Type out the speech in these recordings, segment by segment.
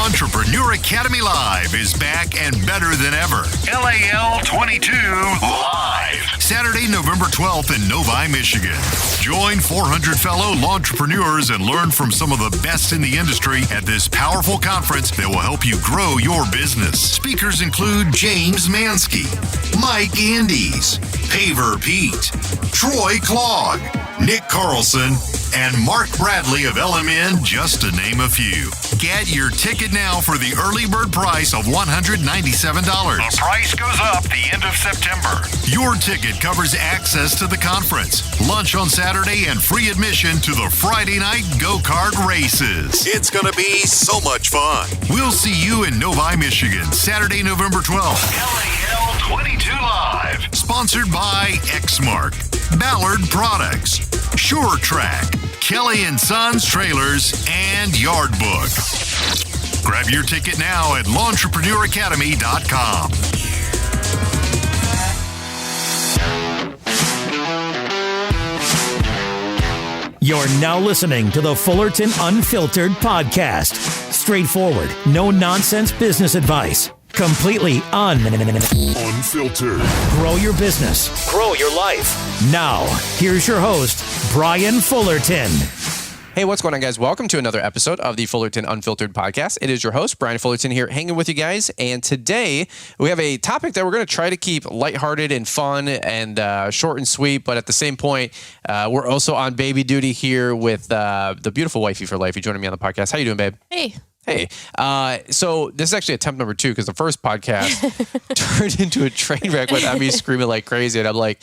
Entrepreneur Academy Live is back and better than ever. LAL 22 Live. Saturday, November 12th in Novi, Michigan. Join 400 fellow entrepreneurs and learn from some of the best in the industry at this powerful conference that will help you grow your business. Speakers include James Mansky, Mike Andes, Paver Pete, Troy Clogg, Nick Carlson, and Mark Bradley of LMN, just to name a few. Get your ticket now for the early bird price of $197. The price goes up the end of September. Your ticket covers access to the conference, lunch on Saturday, and free admission to the Friday night go-kart races. It's going to be so much fun. We'll see you in Novi, Michigan, Saturday, November 12th. LAL 22 Live. Sponsored by Exmark, Ballard Products, Sure Track, Kelly & Sons Trailers, and Yardbook. Grab your ticket now at LAWntrepreneuracademy.com. You're now listening to the Fullerton Unfiltered podcast. Straightforward, no-nonsense business advice. Completely unfiltered. Grow your business. Grow your life. Now, here's your host, Brian Fullerton. Hey, what's going on, guys? Welcome to another episode of the Fullerton Unfiltered podcast. It is your host, Brian Fullerton, here hanging with you guys. And today we have a topic that we're going to try to keep lighthearted and fun and short and sweet. But at the same point, we're also on baby duty here with the beautiful wifey for life. You joining me on the podcast. How you doing, babe? Hey. Hey, so this is actually attempt number 2 because the first podcast turned into a train wreck with Emmy screaming like crazy. And I'm like,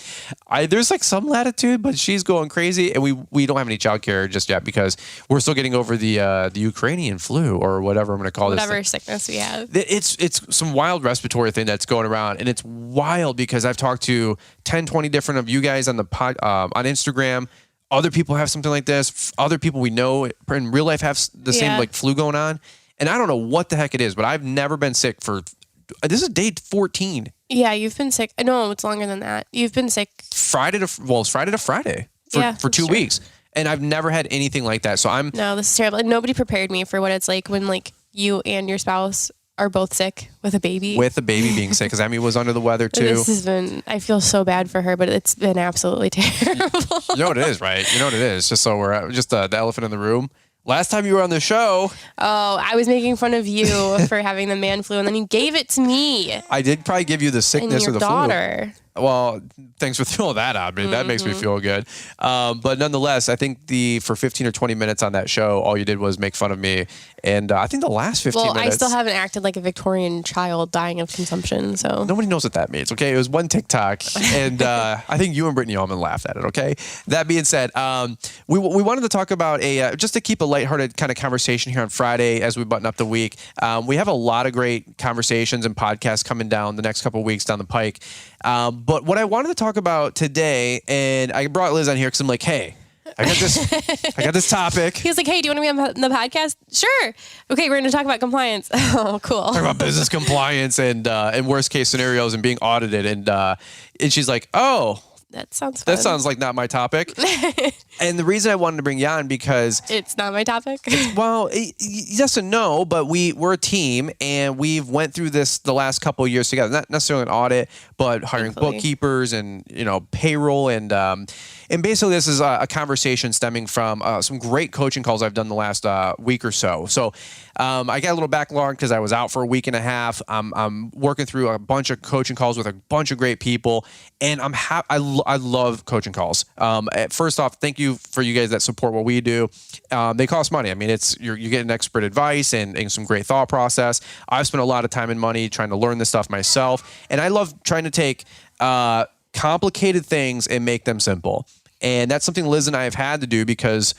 there's like some latitude, but she's going crazy. And we don't have any childcare just yet because we're still getting over the Ukrainian flu or whatever I'm going to call this. Whatever sickness we have. It's some wild respiratory thing that's going around. And it's wild because I've talked to 10, 20 different of you guys on the on Instagram. Other people have something like this. Other people we know in real life have the same like flu going on. And I don't know what the heck it is, but I've never been sick this is day 14. Yeah, you've been sick. No, it's longer than that. You've been sick. It's Friday to Friday for 2 weeks. And I've never had anything like that. So No, this is terrible. Nobody prepared me for what it's like when like you and your spouse are both sick with a baby. With the baby being sick, because Emmy was under the weather too. This has been, I feel so bad for her, but it's been absolutely terrible. You know what it is, right? You know what it is. Just so we're just the elephant in the room. Last time you were on the show. Oh, I was making fun of you for having the man flu, and then you gave it to me. I did probably give you the sickness and or the daughter. flu. Well, thanks for throwing that out. I mean, that makes me feel good. But nonetheless, I think for 15 or 20 minutes on that show, all you did was make fun of me. And I think the last 15 minutes... Well, I still haven't acted like a Victorian child dying of consumption, so... Nobody knows what that means, okay? It was one TikTok, and I think you and Brittany Allman laughed at it, okay? That being said, we wanted to talk about just to keep a lighthearted kind of conversation here on Friday as we button up the week. We have a lot of great conversations and podcasts coming down the next couple of weeks down the pike. But what I wanted to talk about today, and I brought Liz on here because I'm like, hey, I got this topic. He was like, hey, do you want to be on the podcast? Sure. Okay, we're going to talk about compliance. Oh, cool. Talk about business compliance and worst case scenarios and being audited. And she's like, oh, that sounds fun. That sounds like not my topic. And the reason I wanted to bring you on because... It's not my topic? Well, yes and no, but we're a team and we've went through this the last couple of years together. Not necessarily an audit, but hiring bookkeepers and, payroll and basically this is a conversation stemming from some great coaching calls I've done the last week or so. So I got a little backlog because I was out for a week and a half. I'm working through a bunch of coaching calls with a bunch of great people, and I love coaching calls. First off, thank you for you guys that support what we do. They cost money. I mean, you're getting expert advice and some great thought process. I've spent a lot of time and money trying to learn this stuff myself, and I love trying to take complicated things and make them simple. And that's something Liz and I have had to do because,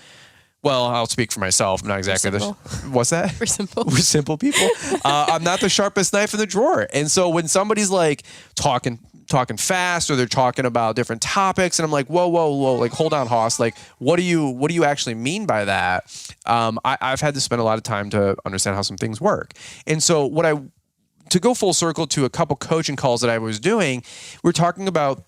well, I'll speak for myself. I'm not exactly what's that? We're simple. We're simple people. I'm not the sharpest knife in the drawer. And so when somebody's like talking fast or they're talking about different topics and I'm like, whoa, like, hold on, Hoss. Like, what do you actually mean by that? I've had to spend a lot of time to understand how some things work. And so to go full circle to a couple coaching calls that I was doing, we're talking about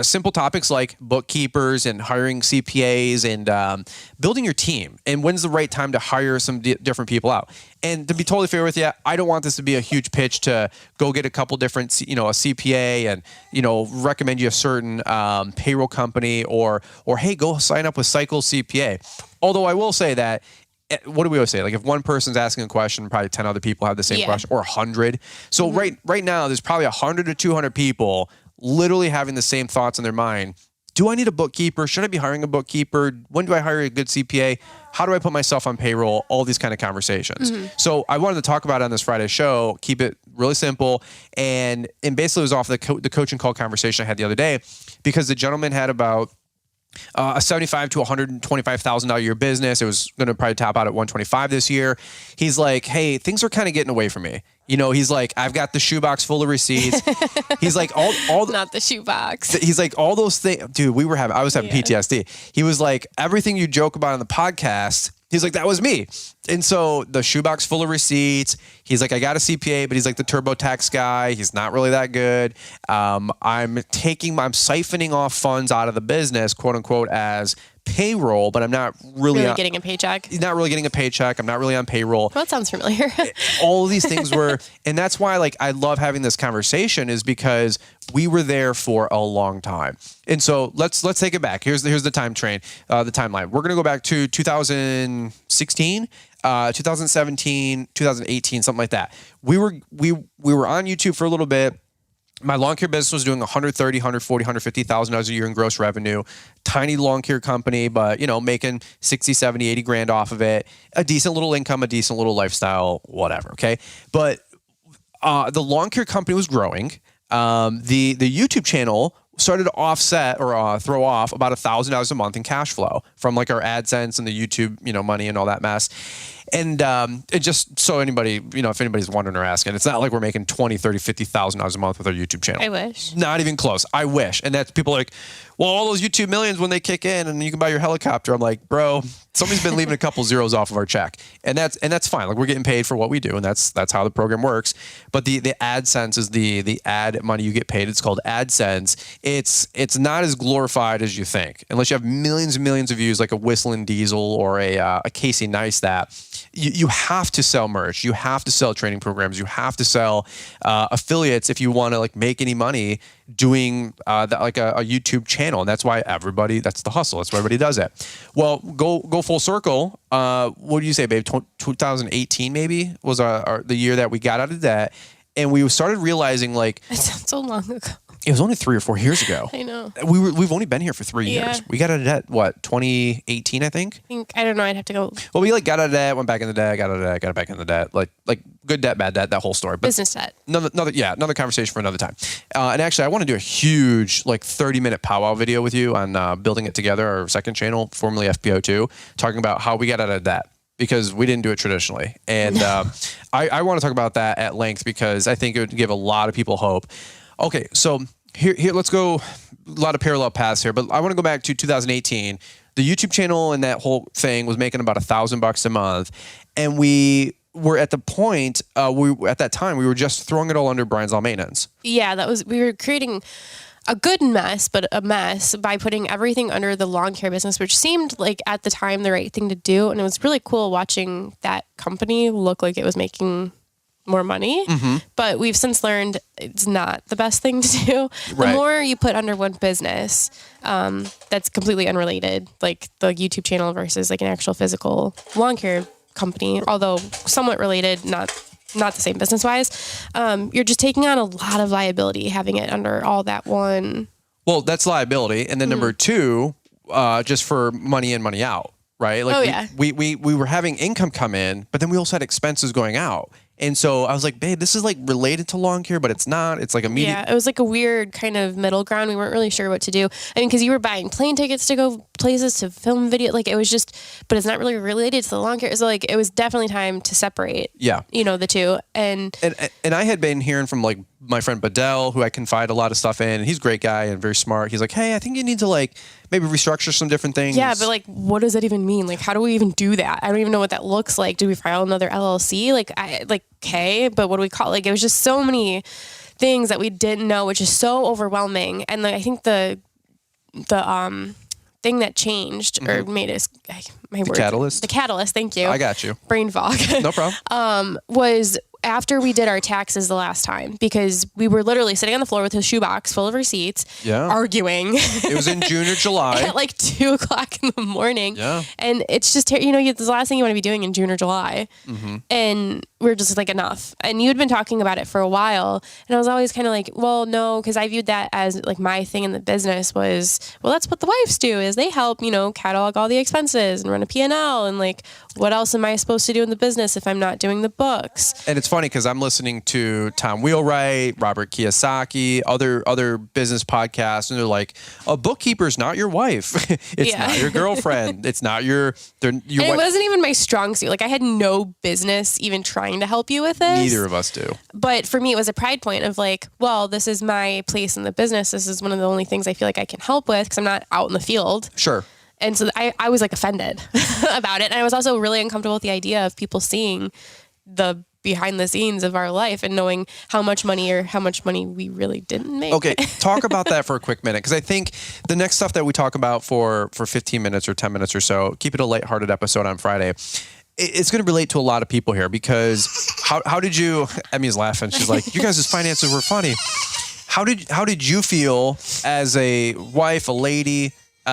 simple topics like bookkeepers and hiring CPAs and building your team and when's the right time to hire some different people out. And to be totally fair with you, I don't want this to be a huge pitch to go get a couple different, a CPA and, recommend you a certain payroll company or hey, go sign up with Cycle CPA. Although I will say that, what do we always say? Like if one person's asking a question, probably 10 other people have the same question, or 100. So right now, there's probably 100 to 200 people literally having the same thoughts in their mind. Do I need a bookkeeper? Should I be hiring a bookkeeper? When do I hire a good CPA? How do I put myself on payroll? All these kind of conversations. So I wanted to talk about it on this Friday show, keep it really simple. And basically it was off the coaching call conversation I had the other day because the gentleman had about a $75,000 to $125,000 a year business. It was going to probably top out at $125,000 this year. He's like, hey, things are kind of getting away from me. He's like, I've got the shoebox full of receipts. He's like, all not the shoebox. He's like, all those things, dude. I was having PTSD. He was like, everything you joke about on the podcast. He's like, that was me. And so the shoebox full of receipts. He's like, I got a CPA, but he's like the TurboTax guy. He's not really that good. I'm siphoning off funds out of the business, quote unquote, as payroll, but I'm not really getting a paycheck. Not really getting a paycheck. I'm not really on payroll. Well, that sounds familiar. All of these things were, and that's why I love having this conversation is because we were there for a long time. And so let's take it back. Here's the time train, the timeline. We're going to go back to 2016, 2017, 2018, something like that. We were on YouTube for a little bit. My lawn care business was doing $130,000, $140,000, $150,000 a year in gross revenue. Tiny lawn care company, but making 60, 70, 80 grand off of it. A decent little income, a decent little lifestyle, whatever. Okay. But the lawn care company was growing. The YouTube channel started to offset or throw off about $1,000 a month in cash flow from like our AdSense and the YouTube, money and all that mess. And it just so anybody, if anybody's wondering or asking, it's not like we're making $20,000, $30,000, $50,000 a month with our YouTube channel. I wish. Not even close. I wish. And that's people are like, well, all those YouTube millions when they kick in and you can buy your helicopter. I'm like, bro, somebody's been leaving a couple zeros off of our check. And that's fine. Like we're getting paid for what we do. And that's how the program works. But the AdSense is the ad money you get paid. It's called AdSense. It's not as glorified as you think. Unless you have millions and millions of views like a Whistling Diesel or a Casey Neistat. You have to sell merch. You have to sell training programs. You have to sell affiliates if you want to like make any money doing like a YouTube channel. And that's why that's the hustle. That's why everybody does it. Well, go full circle. What do you say, babe? 2018 maybe was the year that we got out of debt. And we started realizing like... That sounds so long ago. It was only 3 or 4 years ago. I know. We've only been here for 3 years. We got out of debt, what, 2018, I think? I don't know. I'd have to go. Well, we got out of debt, went back in the debt, got out of debt, got back in the debt. Like good debt, bad debt, that whole story. But business debt. Another conversation for another time. And actually, I want to do a huge 30-minute powwow video with you on Building It Together, our second channel, formerly FPO2, talking about how we got out of debt. Because we didn't do it traditionally. And I want to talk about that at length because I think it would give a lot of people hope. Okay, so here let's go, a lot of parallel paths here, but I want to go back to 2018. The YouTube channel and that whole thing was making about $1,000 a month. And we were at the point, at that time, we were just throwing it all under Brian's Lawn Maintenance. Yeah, we were creating a good mess, but a mess by putting everything under the lawn care business, which seemed like at the time the right thing to do. And it was really cool watching that company look like it was making more money. Mm-hmm. But we've since learned it's not the best thing to do. The more you put under one business, that's completely unrelated, like the YouTube channel versus like an actual physical lawn care company, although somewhat related, not the same business wise, you're just taking on a lot of liability having it under all that one. Well, that's liability. And then number two, just for money in, money out, right? Like we were having income come in, but then we also had expenses going out. And so I was like, babe, this is like related to lawn care, but it's not. It's like immediate. Yeah, it was like a weird kind of middle ground. We weren't really sure what to do. I mean, because you were buying plane tickets to go places to film video. Like it was just, but it's not really related to the lawn care. So like it was definitely time to separate. Yeah, the two. And I had been hearing from like my friend Badell, who I confide a lot of stuff in. And he's a great guy and very smart. He's like, hey, I think you need to like maybe restructure some different things. Yeah, but like, what does that even mean? Like, how do we even do that? I don't even know what that looks like. Do we file another LLC? Okay, but what do we call it? Like, it was just so many things that we didn't know, which is so overwhelming. And I think the thing that changed or made us catalyst. The catalyst. Thank you. I got you. Brain fog. No problem. Was after we did our taxes the last time, because we were literally sitting on the floor with a shoebox full of receipts, arguing. It was in June or July. At like 2:00 in the morning. Yeah. And it's just, it's the last thing you want to be doing in June or July. And we're just like, enough. And you had been talking about it for a while. And I was always kind of like, well, no, because I viewed that as like my thing in the business was, well, that's what the wives do, is they help, catalog all the expenses and run a P&L. And like, what else am I supposed to do in the business if I'm not doing the books? And it's funny because I'm listening to Tom Wheelwright, Robert Kiyosaki, other business podcasts, and they're like, a bookkeeper's not your wife. It's not your girlfriend. It's not your and it wasn't even my strong suit. Like, I had no business even trying to help you with this. Neither of us do. But for me, it was a pride point of like, well, this is my place in the business. This is one of the only things I feel like I can help with because I'm not out in the field. Sure. And so I was like offended about it. And I was also really uncomfortable with the idea of people seeing the behind the scenes of our life and knowing how much money we really didn't make. Okay, talk about that for a quick minute, because I think the next stuff that we talk about for 15 minutes or 10 minutes or so, keep it a lighthearted episode on Friday. It's going to relate to a lot of people here, because how did you, Emmy's laughing. She's like, you guys' finances were funny. How did you feel as a wife, a lady? We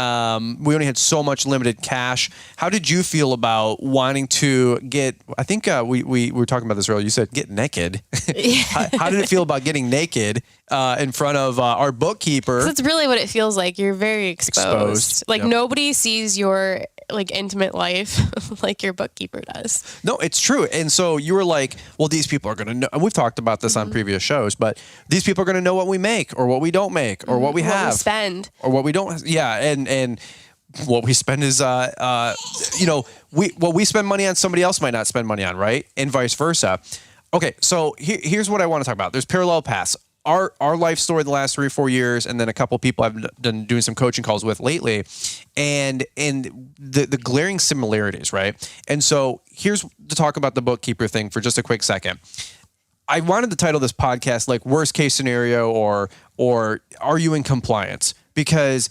only had so much limited cash. How did you feel about wanting to get, I think we were talking about this earlier, you said get naked. How did it feel about getting naked in front of our bookkeeper? That's really what it feels like. You're very exposed. Like nobody sees your like intimate life like your bookkeeper does. No, it's true. And so you were like, well, these people are going to know. And we've talked about this on previous shows, but these people are going to know what we make or what we don't make or what we have. What we spend. Or what we don't. Yeah. And what we spend is, what we spend money on, somebody else might not spend money on, right? And vice versa. Okay. So here's what I want to talk about. There's parallel paths. Our life story the last 3 or 4 years, and then a couple of people I've done doing some coaching calls with lately, and the glaring similarities, right? And so here's to talk about the bookkeeper thing for just a quick second. I wanted to title this podcast like worst case scenario or are you in compliance? Because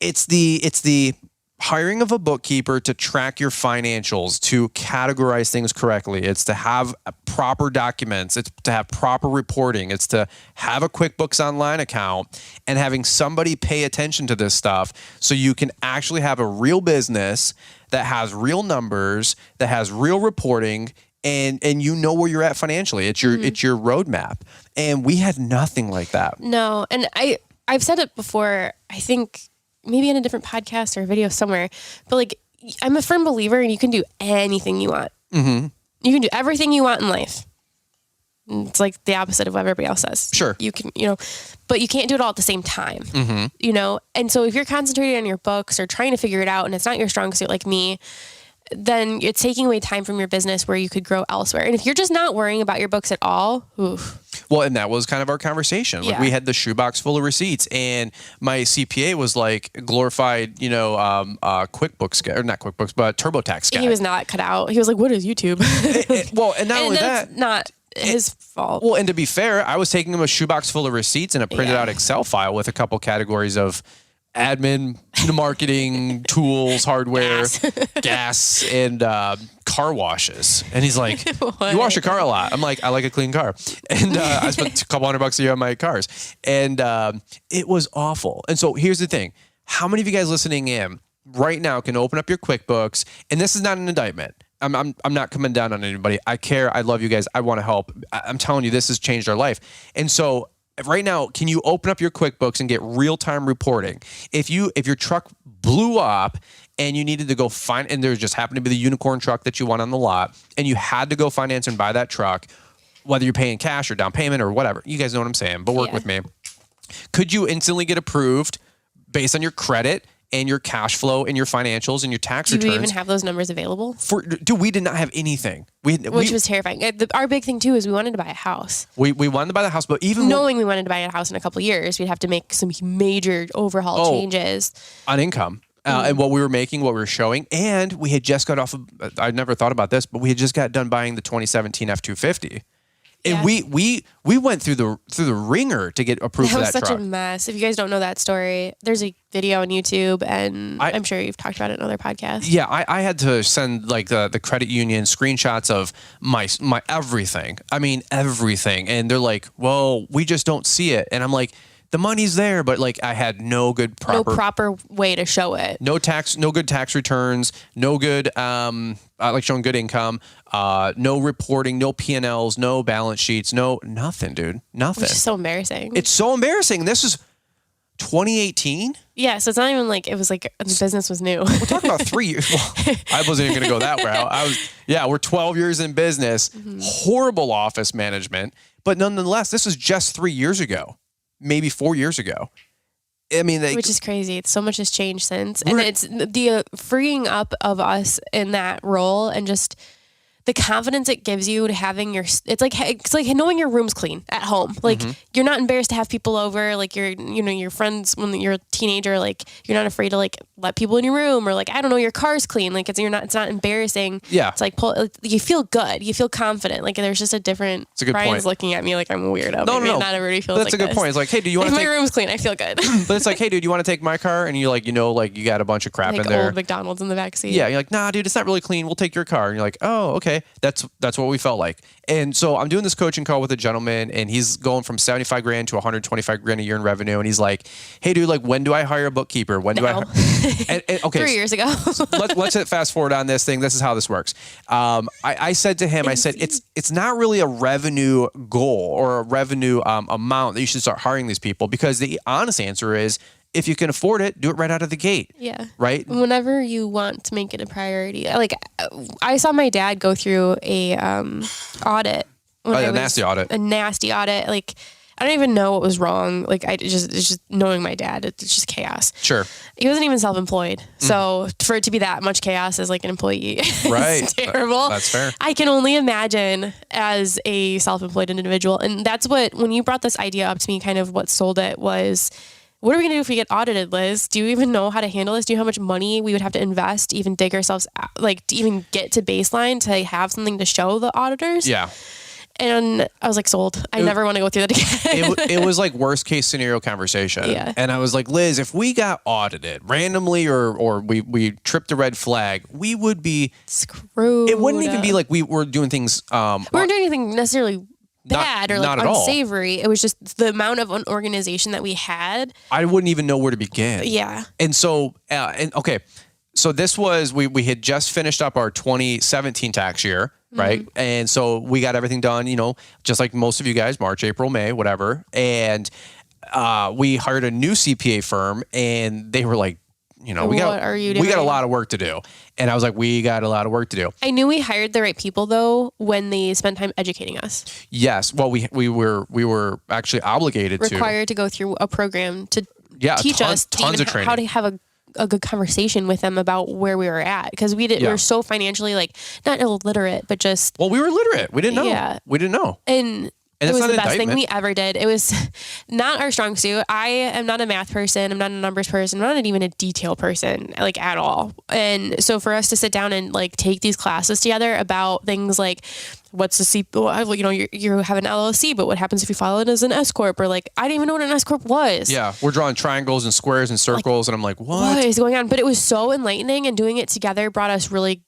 it's the hiring of a bookkeeper to track your financials, to categorize things correctly. It's to have proper documents. It's to have proper reporting. It's to have a QuickBooks Online account and having somebody pay attention to this stuff so you can actually have a real business that has real numbers, that has real reporting, and you know where you're at financially. It's your roadmap. And we had nothing like that. No, and I've said it before, I think maybe in a different podcast or a video somewhere, but like, I'm a firm believer and you can do anything you want. Mm-hmm. You can do everything you want in life. It's like the opposite of what everybody else says. Sure. You can, but you can't do it all at the same time, And so if you're concentrating on your books or trying to figure it out and it's not your strong suit like me, then it's taking away time from your business where you could grow elsewhere. And if you're just not worrying about your books at all, oof. Well, and that was kind of our conversation. Like we had the shoebox full of receipts, and my CPA was like glorified, QuickBooks guy, or not QuickBooks, but TurboTax guy. He was not cut out. He was like, "What is YouTube?" And not only that, not his fault. Well, and to be fair, I was taking him a shoebox full of receipts and a printed out Excel file with a couple categories of admin, marketing, tools, hardware, gas, and car washes. And he's like, you wash your car a lot. I'm like, I like a clean car. And I spent a couple $100 a year on my cars. And it was awful. And so here's the thing. How many of you guys listening in right now can open up your QuickBooks? And this is not an indictment. I'm not coming down on anybody. I care. I love you guys. I want to help. I'm telling you, this has changed our life. And so right now, can you open up your QuickBooks and get real-time reporting? If your truck blew up and you needed to go find, and there just happened to be the unicorn truck that you want on the lot, and you had to go finance and buy that truck, whether you're paying cash or down payment or whatever, you guys know what I'm saying, but work with me. Could you instantly get approved based on your credit and your cash flow and your financials and your tax returns? Do we even have those numbers available? Dude, we did not have anything. Which was terrifying. Our big thing too is we wanted to buy a house. We wanted to buy the house, but even knowing we wanted to buy a house in a couple of years, we'd have to make some major overhaul changes on income. And what we were making, what we were showing. And we had just got off of, I never thought about this, but we had just got done buying the 2017 F-250. And we went through the ringer to get approved for that truck. That was such a mess. If you guys don't know that story, there's a video on YouTube, and I'm sure you've talked about it in other podcasts. Yeah, I had to send like the credit union screenshots of my everything. I mean everything, and they're like, "Well, we just don't see it," and I'm like, "The money's there," but like I had no proper way to show it. No good tax returns, no good like showing good income, no reporting, no P&Ls, no balance sheets, nothing, dude, nothing. Which is so embarrassing. It's so embarrassing. This is 2018. Yeah, so it's not even like it was like the business was new. We're talking about 3 years. Well, I wasn't even going to go that route. We're 12 years in business, horrible office management, but nonetheless, this is just 3 years ago, maybe 4 years ago. I mean, which is crazy. So much has changed since, and it's the freeing up of us in that role, and just the confidence it gives you to having it's like knowing your room's clean at home. Like you're not embarrassed to have people over, like your friends when you're a teenager, like you're not afraid to like let people in your room, or like, I don't know, your car's clean. Like it's not embarrassing. Yeah. It's like you feel good. You feel confident. Like there's just a different, it's a good Brian's point. looking at me like I'm a weirdo. No. Not everybody feels That's like a good point. It's like, hey, do you want to take my room's clean? I feel good. But it's like, hey, dude, you want to take my car? And you like, you got a bunch of crap like in there. Old McDonald's in the backseat. Yeah. You're like, nah, dude, it's not really clean. We'll take your car. And you're like, oh, okay. That's what we felt like. And so I'm doing this coaching call with a gentleman, and he's going from 75 grand to 125 grand a year in revenue. And he's like, hey, dude, like, when do I hire a bookkeeper? When do I? Okay. 3 years ago. let's fast forward on this thing. This is how this works. I said to him, I said, it's not really a revenue goal or a revenue amount that you should start hiring these people, because the honest answer is, if you can afford it, do it right out of the gate. Yeah. Right? Whenever you want to make it a priority. Like, I saw my dad go through a audit. A nasty audit. A nasty audit. Like, I don't even know what was wrong. Like, it's just knowing my dad, it's just chaos. Sure. He wasn't even self-employed. So for it to be that much chaos as like an employee, right. It's terrible. That's fair. I can only imagine as a self-employed individual. And that's when you brought this idea up to me, kind of what sold it was, what are we going to do if we get audited, Liz? Do you even know how to handle this? Do you know how much money we would have to invest to even dig ourselves out, like to even get to baseline to have something to show the auditors? Yeah. And I was like, sold. I never want to go through that again. It was like worst case scenario conversation. Yeah. And I was like, Liz, if we got audited randomly or we tripped a red flag, we would be screwed. It wouldn't even be like we were doing things. We weren't doing anything necessarily bad or like unsavory. It was just the amount of organization that we had. I wouldn't even know where to begin. Yeah. And so, so this was, we had just finished up our 2017 tax year, right? And so we got everything done, just like most of you guys, March, April, May, whatever. And we hired a new CPA firm, and they were like, we got a lot of work to do. And I was like, we got a lot of work to do. I knew we hired the right people though when they spent time educating us. Yes. Well, we were actually required to go through a program to teach us tons of training. How to have a good conversation with them about where we were at, because we were so financially like not illiterate, but just we were literate. We didn't know. Yeah. We didn't know. And it was the best thing we ever did. It was not our strong suit. I am not a math person. I'm not a numbers person. I'm not even a detail person, like at all. And so for us to sit down and like take these classes together about things like what's the C, you have an LLC, but what happens if you file it as an S corp? Or like, I didn't even know what an S corp was. Yeah, we're drawing triangles and squares and circles, and I'm like, what is going on? But it was so enlightening, and doing it together brought us really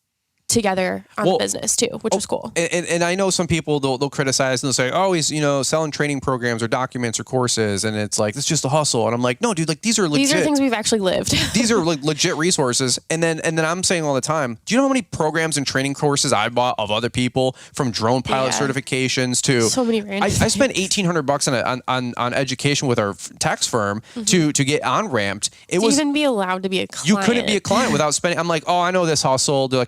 together on the business too, which was cool. And I know some people they'll criticize and they'll say, oh, he's selling training programs or documents or courses, and it's like it's just a hustle. And I'm like, no, dude, like these are legit. These are things we've actually lived. These are like legit resources. And then I'm saying all the time, do you know how many programs and training courses I bought of other people, from drone pilot certifications to so many random. I spent $1,800 on education with our tax firm to get on ramped. It was even be allowed to be a client. You couldn't be a client without spending. I'm like, oh, I know this hustle. They're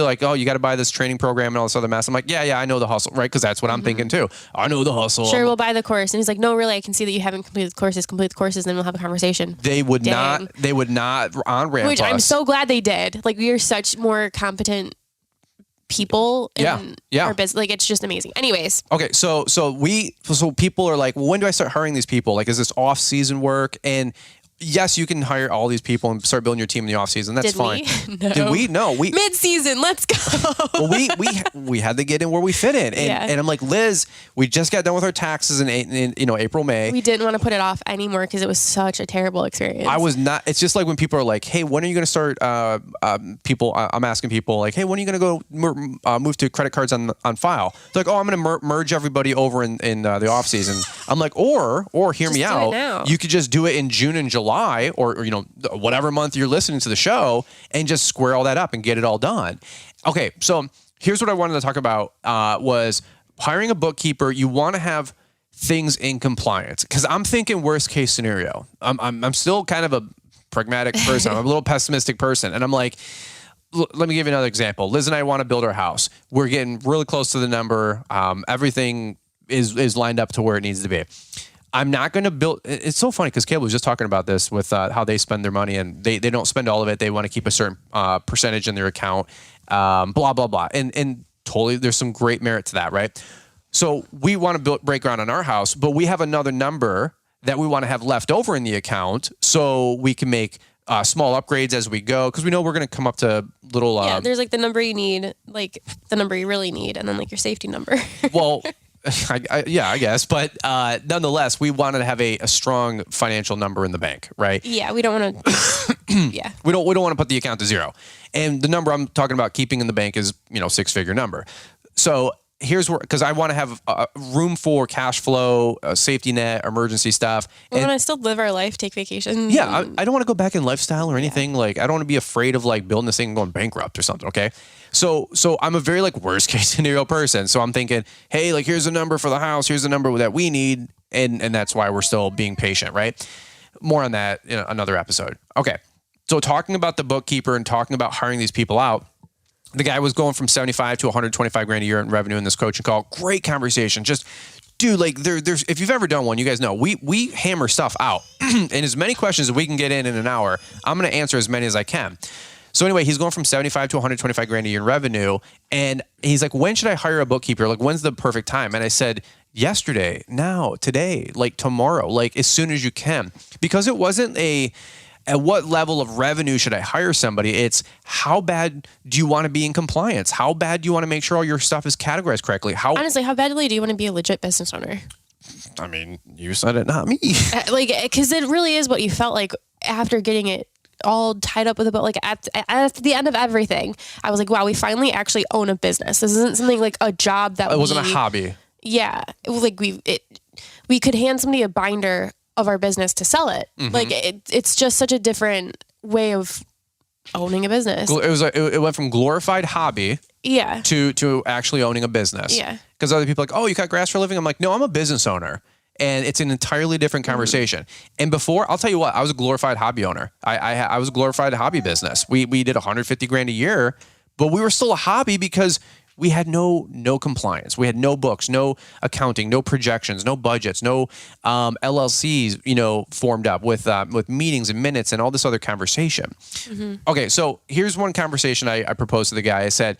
like, oh, you got to buy this training program and all this other mess. I'm like, yeah, I know the hustle, right? Because that's what I'm thinking too. I know the hustle. Sure, we'll buy the course. And he's like, no, really, I can see that you haven't completed the courses. Complete the courses, and then we'll have a conversation. They would not on ramp Which us. I'm so glad they did. Like, we are such more competent people in our business. Like, it's just amazing. Anyways. Okay, so people are like, well, when do I start hiring these people? Like, is this off-season work? And yes, you can hire all these people and start building your team in the off season. That's fine. No. Did we? No, we Mid-season, let's go. well, we had to get in where we fit in, and I'm like, Liz, we just got done with our taxes in April, May. We didn't want to put it off anymore because it was such a terrible experience. I was not. It's just like when people are like, hey, when are you going to start? I'm asking people like, hey, when are you going to go move to credit cards on file? They're like, oh, I'm going to merge everybody over in the off season. I'm like, or hear me out. You could just do it in June and July, or whatever month you're listening to the show, and just square all that up and get it all done. Okay, so here's what I wanted to talk about was hiring a bookkeeper. You want to have things in compliance, because I'm thinking worst case scenario. I'm still kind of a pragmatic person. I'm a little pessimistic person, and I'm like, let me give you another example. Liz and I want to build our house. We're getting really close to the number. Everything is lined up to where it needs to be. I'm not going to build. It's so funny because Caleb was just talking about this with how they spend their money, and they don't spend all of it. They want to keep a certain percentage in their account, blah, blah, blah. And totally, there's some great merit to that, right? So we want to break ground on our house, but we have another number that we want to have left over in the account so we can make small upgrades as we go, because we know we're going to come up to little... there's like the number you need, like the number you really need, and then like your safety number. Well... I guess. But nonetheless, we wanted to have a strong financial number in the bank, right? Yeah, we don't want to. Yeah, we don't want to put the account to zero, and the number I'm talking about keeping in the bank is 6-figure number. So here's where, because I want to have room for cash flow, safety net, emergency stuff. We want to still live our life, take vacations. Yeah, I don't want to go back in lifestyle or anything. Yeah. Like, I don't want to be afraid of like building this thing and going bankrupt or something. Okay. So I'm a very like worst case scenario person. So I'm thinking, hey, like here's a number for the house. Here's the number that we need. And that's why we're still being patient, right? More on that in another episode. Okay. So talking about the bookkeeper and talking about hiring these people out, the guy was going from 75 to 125 grand a year in revenue in this coaching call. Great conversation. Just, dude, like there's, if you've ever done one, you guys know we hammer stuff out and as many questions as we can get in an hour, I'm going to answer as many as I can. So anyway, he's going from 75 to 125 grand a year in revenue. And he's like, when should I hire a bookkeeper? Like, when's the perfect time? And I said, yesterday, now, today, like tomorrow, like as soon as you can, because it wasn't at what level of revenue should I hire somebody? It's how bad do you want to be in compliance? How bad do you want to make sure all your stuff is categorized correctly? Honestly, how badly do you want to be a legit business owner? I mean, you said it, not me. Because it really is what you felt like after getting it all tied up with a book. Like at the end of everything, I was like, wow, we finally actually own a business. This isn't something like a job that it wasn't a hobby. Yeah. Like we could hand somebody a binder of our business to sell it. Mm-hmm. Like it's just such a different way of owning a business. It went from glorified hobby to actually owning a business. Yeah. Because other people are like, oh, you cut grass for a living? I'm like, no, I'm a business owner. And it's an entirely different conversation. Mm-hmm. And before, I'll tell you what, I was a glorified hobby owner. I was a glorified hobby business. We did 150 grand a year, but we were still a hobby because we had no compliance. We had no books, no accounting, no projections, no budgets, no LLCs, formed up with meetings and minutes and all this other conversation. Mm-hmm. Okay, so here's one conversation I proposed to the guy. I said,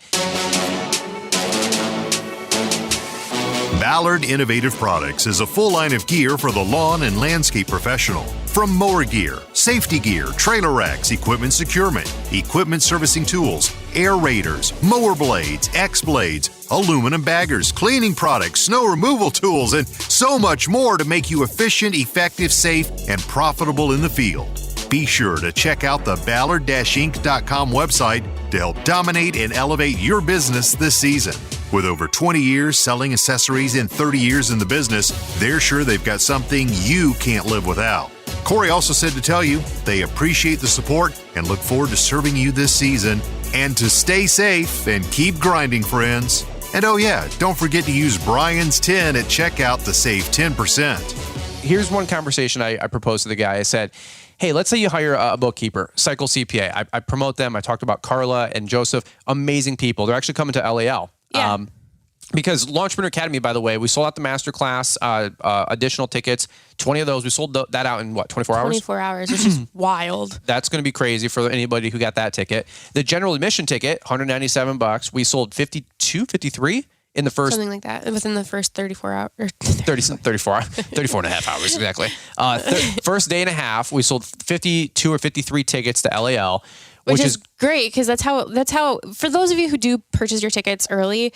Ballard Innovative Products is a full line of gear for the lawn and landscape professional. From mower gear, safety gear, trailer racks, equipment securement, equipment servicing tools, aerators, mower blades, X-blades, aluminum baggers, cleaning products, snow removal tools, and so much more to make you efficient, effective, safe, and profitable in the field. Be sure to check out the Ballard-Inc.com website to help dominate and elevate your business this season. With over 20 years selling accessories and 30 years in the business, they're sure they've got something you can't live without. Corey also said to tell you they appreciate the support and look forward to serving you this season, and to stay safe and keep grinding, friends. And oh yeah, don't forget to use Brian's 10 at checkout to save 10%. Here's one conversation I proposed to the guy. I said, hey, let's say you hire a bookkeeper, Cycle CPA. I promote them. I talked about Carla and Joseph. Amazing people. They're actually coming to LAL. Yeah. Because Launchpreneur Academy, by the way, we sold out the masterclass, additional tickets, 20 of those. We sold that out in what, 24 hours? 24 hours, which is wild. That's going to be crazy for anybody who got that ticket. The general admission ticket, $197. We sold 53 in the first something like that within the first 34 hours. 34 and a half hours exactly. First day and a half, we sold 52 or 53 tickets to LAL, which is great because that's how for those of you who do purchase your tickets early,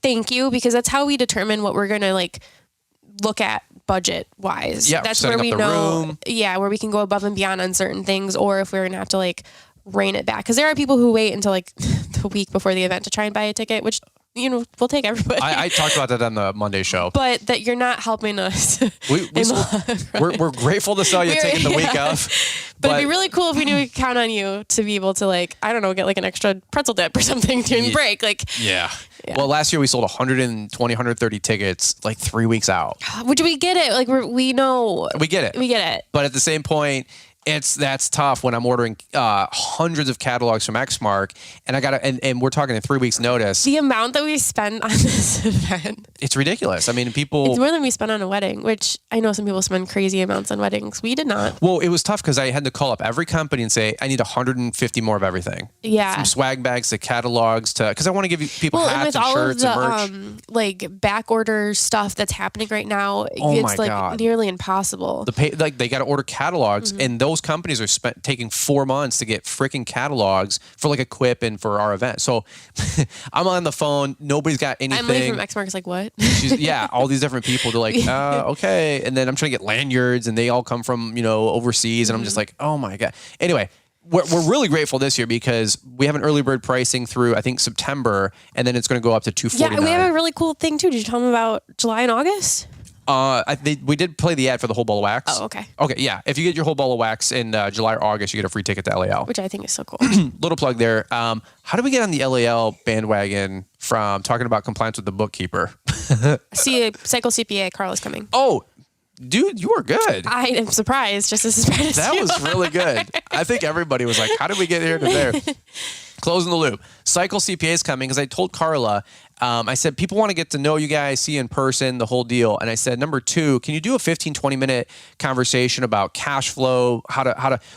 thank you, because that's how we determine what we're gonna like look at budget wise. Yeah, that's where we know where we can go above and beyond on certain things, or if we're gonna have to like rein it back, because there are people who wait until like the week before the event to try and buy a ticket, which we'll take everybody. I talked about that on the Monday show, but that you're not helping us. We're grateful to sell you taking the week off. But it'd be really cool if we knew we could count on you to be able to, like, I don't know, get like an extra pretzel dip or something during the break. Like, yeah. Well, last year we sold 120, 130 tickets like 3 weeks out. Which we get it. Like, we know. We get it. We get it. But at the same point, that's tough when I'm ordering hundreds of catalogs from Xmark, and and we're talking in 3 weeks notice. The amount that we spend on this event, it's ridiculous. I mean, it's more than we spend on a wedding, which I know some people spend crazy amounts on weddings. We did not. Well, it was tough because I had to call up every company and say, I need 150 more of everything. Yeah. From swag bags to catalogs because I want to give people hats and shirts and merch. Like back order stuff that's happening right now, it's like God. Nearly impossible. They got to order catalogs, and those companies are taking 4 months to get freaking catalogs for like Equip and for our event. So I'm on the phone. Nobody's got anything. Emily from Xmark is like, what? All these different people. They're like, okay. And then I'm trying to get lanyards, and they all come from, overseas. And I'm just like, oh my God. Anyway, we're really grateful this year because we have an early bird pricing through, I think, September, and then it's going to go up to $249. Yeah, we have a really cool thing too. Did you tell them about July and August? We did play the ad for the whole ball of wax. Oh, okay. Okay, yeah. If you get your whole ball of wax in July or August, you get a free ticket to LAL. Which I think is so cool. Little plug there. How do we get on the LAL bandwagon from talking about compliance with the bookkeeper? See, Cycle CPA, Carl is coming. Oh, dude, you were good. I am surprised, just as surprised as you. That was really good. I think everybody was like, how did we get here to there? Closing the loop. Cycle CPA is coming because I told Carla, I said, people want to get to know you guys, see you in person, the whole deal. And I said, number 2, can you do a 15, 20 minute conversation about cash flow?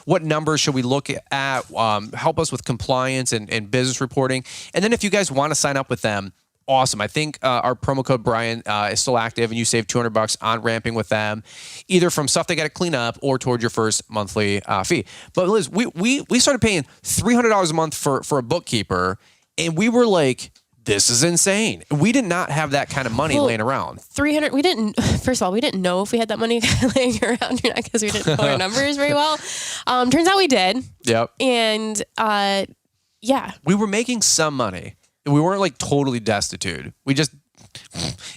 What numbers should we look at? Help us with compliance and business reporting. And then if you guys want to sign up with them, awesome. I think our promo code Brian is still active, and you save $200 on ramping with them, either from stuff they got to clean up or towards your first monthly fee. But Liz, we started paying $300 a month for a bookkeeper, and we were like, this is insane. We did not have that kind of money laying around. 300. We didn't. First of all, we didn't know if we had that money laying around or not because we didn't know our numbers very well. Turns out we did. Yep. And we were making some money. We weren't like totally destitute.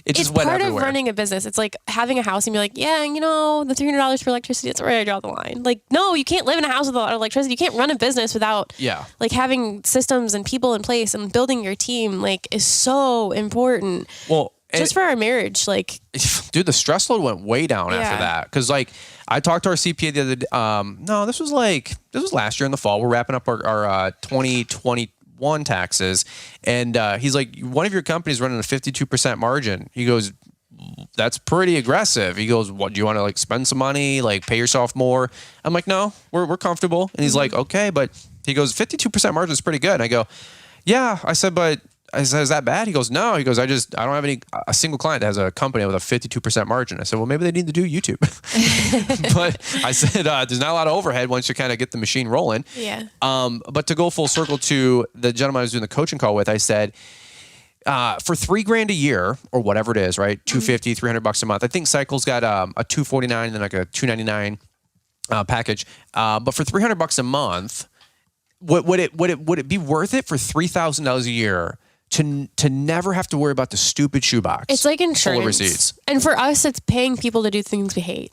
It's went part everywhere. Of running a business. It's like having a house and be like, yeah, the $300 for electricity, that's where I draw the line. Like, no, you can't live in a house with a lot of electricity. You can't run a business without like having systems and people in place, and building your team like is so important. Well, just for our marriage, like, dude, the stress load went way down after that. Cause like I talked to our CPA the other day. This was last year in the fall. We're wrapping up our 2021 taxes, and he's like, one of your companies running a 52% margin. He goes, that's pretty aggressive. He goes, what, do you want to like spend some money, like pay yourself more? I'm like, no, we're comfortable. And he's like, okay, but he goes, 52% margin is pretty good. And I go, yeah. I said, is that bad? He goes, no. He goes, I don't have a single client that has a company with a 52% margin. I said, well, maybe they need to do YouTube. But I said, there's not a lot of overhead once you kind of get the machine rolling. Yeah. But to go full circle to the gentleman I was doing the coaching call with, I said, for $3,000 a year or whatever it is, right? $250, $300 a month. I think Cycle's got a $249 and then like a $299 package. But for $300 a month, would it be worth it for $3,000 a year to never have to worry about the stupid shoebox? It's like insurance. Full of receipts. And for us, it's paying people to do things we hate.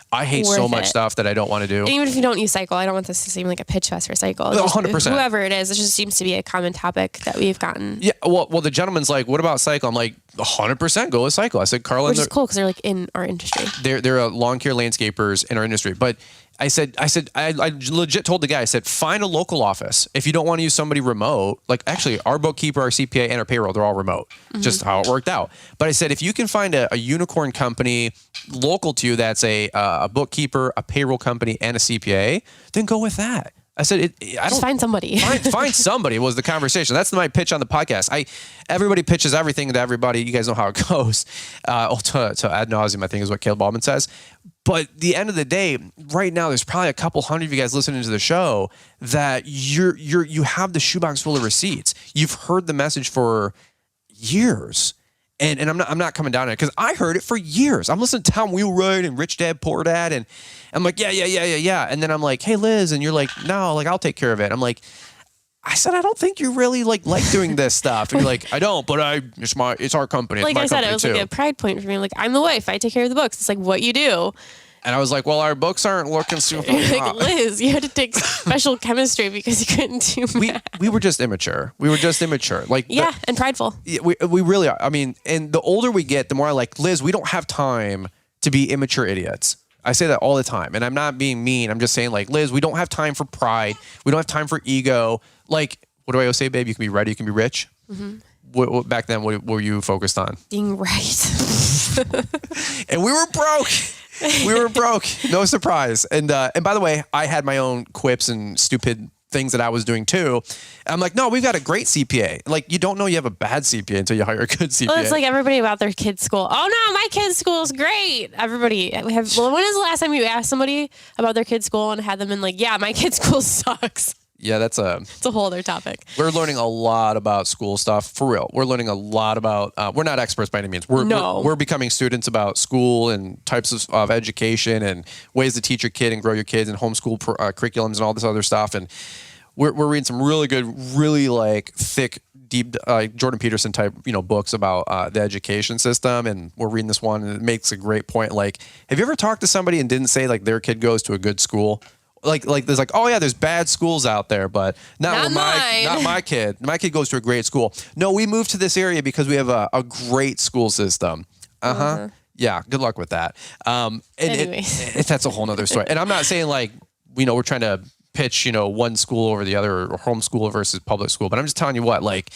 I hate so much stuff that I don't want to do. And even if you don't use Cycle, I don't want this to seem like a pitch fest for Cycle. 100%. Whoever it is, it just seems to be a common topic that we've gotten. Yeah. Well, the gentleman's like, what about Cycle? I'm like, 100% go with Cycle. I said, Carla. Which is cool because they're like in our industry. They're lawn care landscapers in our industry. But I said, I legit told the guy, I said, find a local office. If you don't want to use somebody remote, like actually our bookkeeper, our CPA, and our payroll, they're all remote. Just how it worked out. But I said, if you can find a unicorn company local to you that's a bookkeeper, a payroll company, and a CPA, then go with that. I said, I don't find somebody. find somebody was the conversation. That's my pitch on the podcast. Everybody pitches everything to everybody. You guys know how it goes. To ad nauseum, I think is what Caleb Baldwin says. But the end of the day, right now, there's probably a couple hundred of you guys listening to the show that you have the shoebox full of receipts. You've heard the message for years. And I'm not coming down on it because I heard it for years. I'm listening to Tom Wheelwright and Rich Dad Poor Dad, and I'm like, yeah. And then I'm like, hey, Liz, and you're like, no, like I'll take care of it. I'm like, I said, I don't think you really like doing this stuff. And you're like, I don't, but it's our company. Like it's my I said, company it was too. like a pride point for me. Like, I'm the wife. I take care of the books. It's like what you do. And I was like, well, our books aren't looking super Like, hot. Liz, you had to take special chemistry because you couldn't do math. We were just immature. Like, Yeah, and prideful. we really are. I mean, and the older we get, the more I like, Liz, we don't have time to be immature idiots. I say that all the time, and I'm not being mean. I'm just saying, like, Liz, we don't have time for pride. We don't have time for ego. Like, what do I always say, babe? You can be ready. You can be rich. Mm-hmm. What back then, what were you focused on? Being right. And we were broke. We were broke. No surprise. And by the way, I had my own quips and stupid things that I was doing too. I'm like, no, we've got a great CPA. Like, you don't know you have a bad CPA until you hire a good CPA. Well, it's like everybody about their kid's school. Oh no, my kid's school is great. Everybody, when is the last time you asked somebody about their kid's school and had them in like, yeah, my kid's school sucks? Yeah, it's a whole other topic. We're learning a lot about school stuff, for real. We're learning a lot about, we're not experts by any means. We're becoming students about school and types of education and ways to teach your kid and grow your kids and homeschool curriculums and all this other stuff. And we're reading some really good, really like thick, deep, Jordan Peterson type, books about the education system. And we're reading this one and it makes a great point. Like, have you ever talked to somebody and didn't say like their kid goes to a good school? Like there's like, oh yeah, there's bad schools out there, but not my kid. My kid goes to a great school. No, we moved to this area because we have a great school system. Uh-huh. Yeah. Good luck with that. That's a whole nother story. And I'm not saying like, we're trying to pitch, one school over the other or homeschool versus public school, but I'm just telling you what, like,